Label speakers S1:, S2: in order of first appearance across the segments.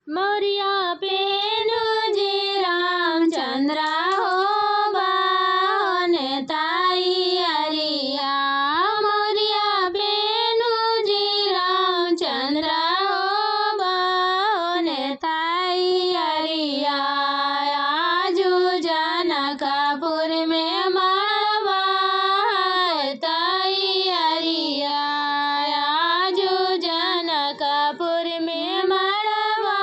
S1: मोरिया पेनु जी रामचंद्र हो बाने ताई अरिया। मोरिया पेनु जी रामचंद्र हो बाने ताई अरिया। आजू जनकपुर में मड़वा ताई अरिया। आजू जनकपुर में मड़वा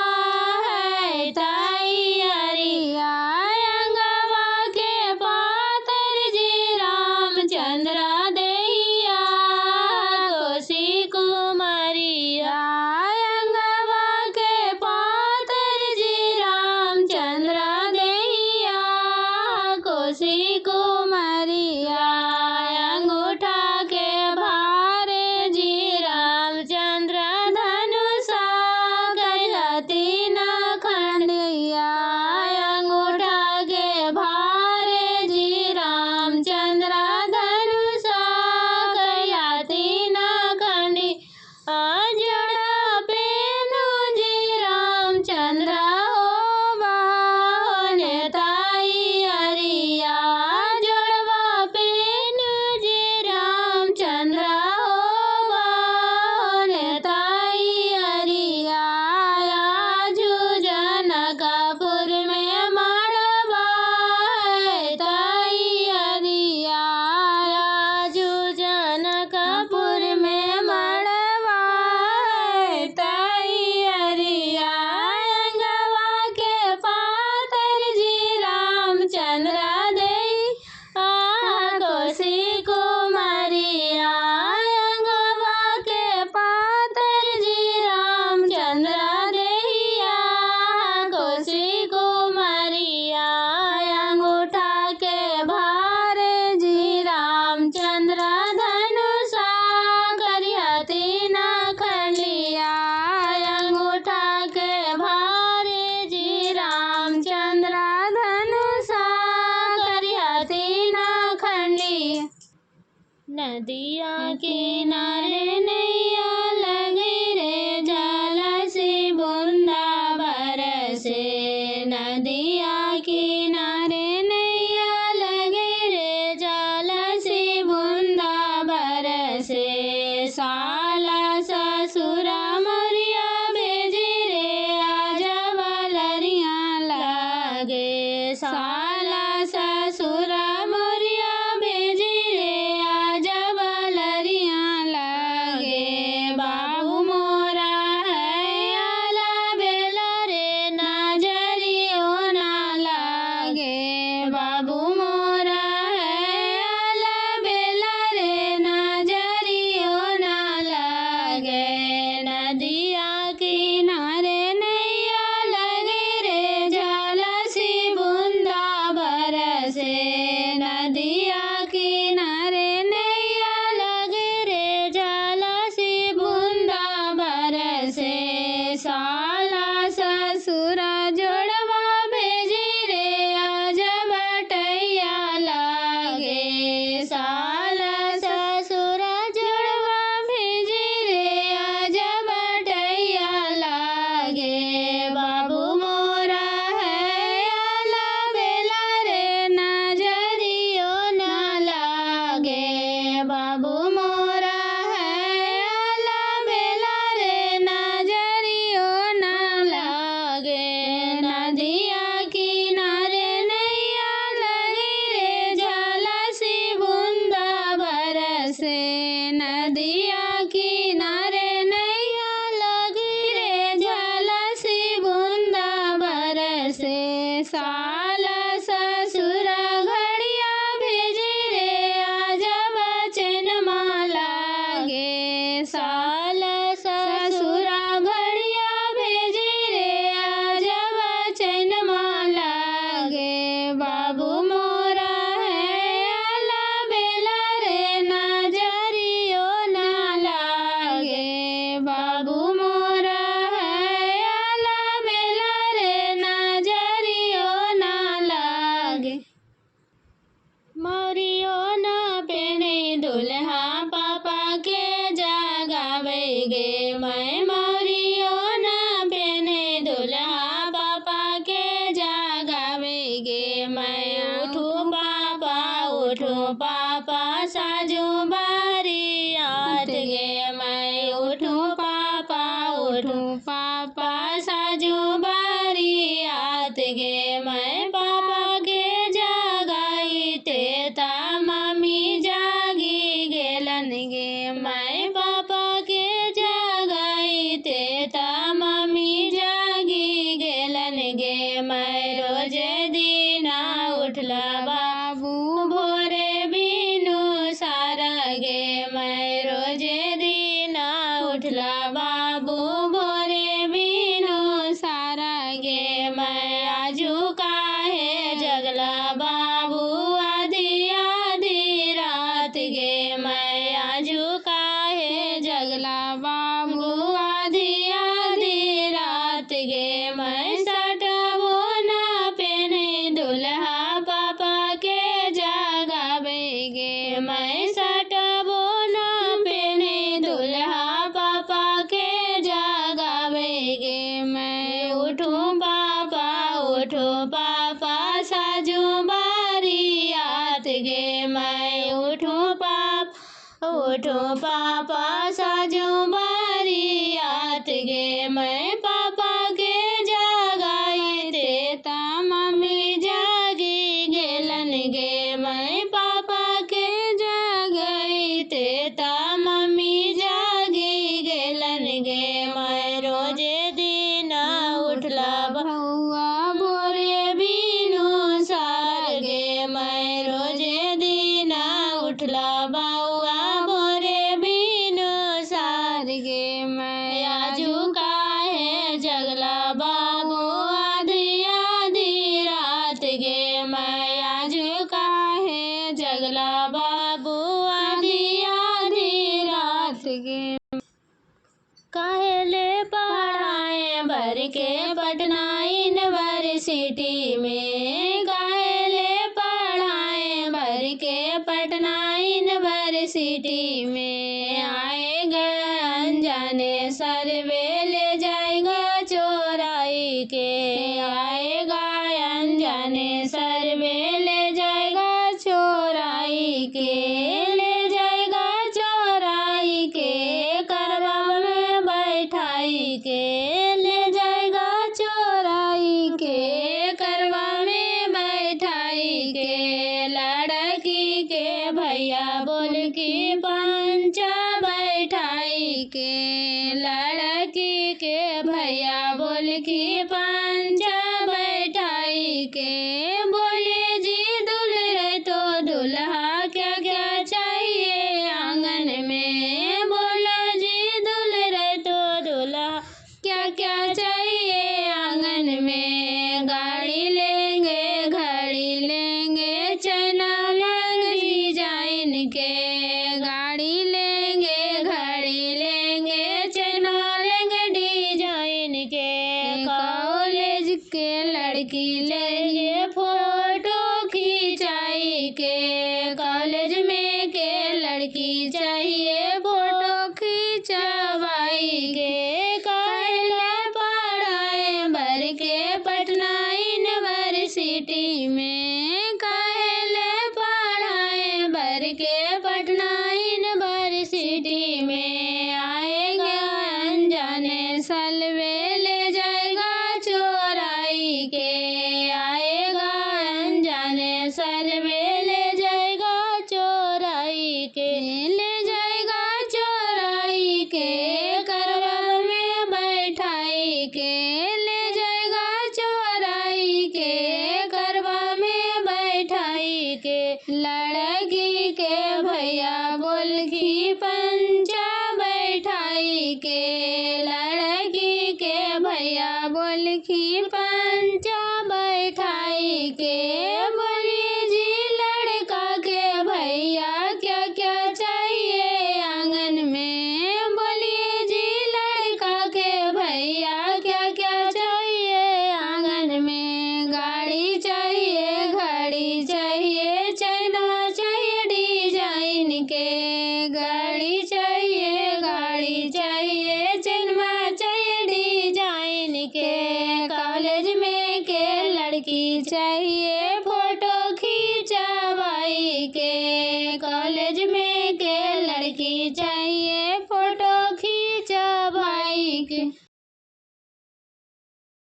S1: है ताई अरिया। अंगवा के पातर जी रामचंद्र दैया कोसी कुमरिया। अंगवा के पातर जी रामचंद्र दैया कोसी कुमरिया। अंगूठा के भारे जी रामचंद्र धनुषा करहती न खंडिया। अंगूठा के भारे जी रामचंद्र धनुषा करहती न खंडी। जड़ा पेनु जी रामचंद्र हो बाने ताई अरिया। जड़वा पेनु जी रामचंद्र हो बाने ताई अरिया। आजू जनकपुर में मड़वा है ताई अरिया। आजू जनकपुर में मड़वा है ताई अरिया। अंगवा के पातर जी रामचंद्र दैया कोसी कुमरिया। अंगवा के पातर जी रामचंद्र दैया कोसी कुमरिया। अंगूठा के भारे जी रामचंद्र धनुषा करहती न खंडिया। अंगूठा के भारे जी रामचंद्र धनुषा करहती न खंडिया। नदिया किनारे नैया लगी रे जल से बूंदा बरसे। नदिया किनारे नैया लगी रे जल से बूंदा बरसे। साला ससुर मोरिया भेजी रे आज बलरिया लगे। साला ससुर मोरिया भेजी रे आज बलरिया लगे। मैं सटबो न पहने दुल्हा पापा के जगावेगे। मैं सटबो न पहने दुल्हा पापा के जगावेगे। मैं उठूं पापा साजू बारियात गे। मैं उठूं पापा साजू बारियात गे। मैं पापा के जगाई देता मम्मी जागी गेलन गे। मैं पापा के जगाई देता मम्मी जागी गेलन गे। मैं रोजे दिन उठला बउआ भोरे बीनु सार गे। मैं रोजे दिन उठला बउआ भोरे बीनु सार गे। मैं आजू काहे जगला बाबू आधी आधी रात गे। मैं आजू काहे जगला बाबू आधी आधी रात गे। काहेले पढ़ाए भर के पटना यूनिवर्सिटी में। काहेले पढ़ाए भर के पटना यूनिवर्सिटी में। आएगा अनजाने सर्वे ले जाएगा चोराई के। आएगा अनजाने सर्वे ले जाएगा चोराई के। ले जाएगा चोराई के करवा में बैठाई के। ले जाएगा चोराई के करवा में बैठाई के। लड़की के भैया बोल की पंचा बैठाई के। लड़की के भैया बोल की पंचा बैठाई के। बोले जी दुल्हन तो दुल्हा क्या क्या चाहिए आंगन में। बोलो जी दुल्हन तो दुल्हा क्या क्या चाहिए आंगन में। गाड़ी लेंगे घड़ी लेंगे चना लंग डिजाइन के। गाड़ी लेंगे घड़ी लेंगे चना लंग डिजाइन के। कॉलेज के लड़की लेंगे फोटो खिंचाई के। कॉलेज में के लड़की चाहिए फोटो खिंचवाई के। काहेले पढ़ाए भर के पटना यूनिवर्सिटी में। काहेले पढ़ाए भर के पटना यूनिवर्सिटी में। आएगा अनजाने सलवे ले जाएगा चोराई के। आएगा अनजाने सलवे ले जाएगा चोराई के। ले जाएगा चोराई के करवा में बैठाई के। ले जाएगा चोराई के करवा में बैठाई के। लड़की के भैया बोल की पंचा बैठाई के। लड़की के भैया बोल की पंचा बैठाई के। बोलिए जी लड़का के भैया क्या क्या चाहिए आंगन में। बोलिए जी लड़का के भैया क्या क्या चाहिए आंगन में। गाड़ी चाहिए घड़ी चाहिए चना चाहिए डिजाइन के। गाड़ी चाहिए चना चाहिए डिजाइन के। कॉलेज में के लड़की चाहिए फोटो खिंचवाई के। कॉलेज में के लड़की चाहिए फोटो खिंचवाई के।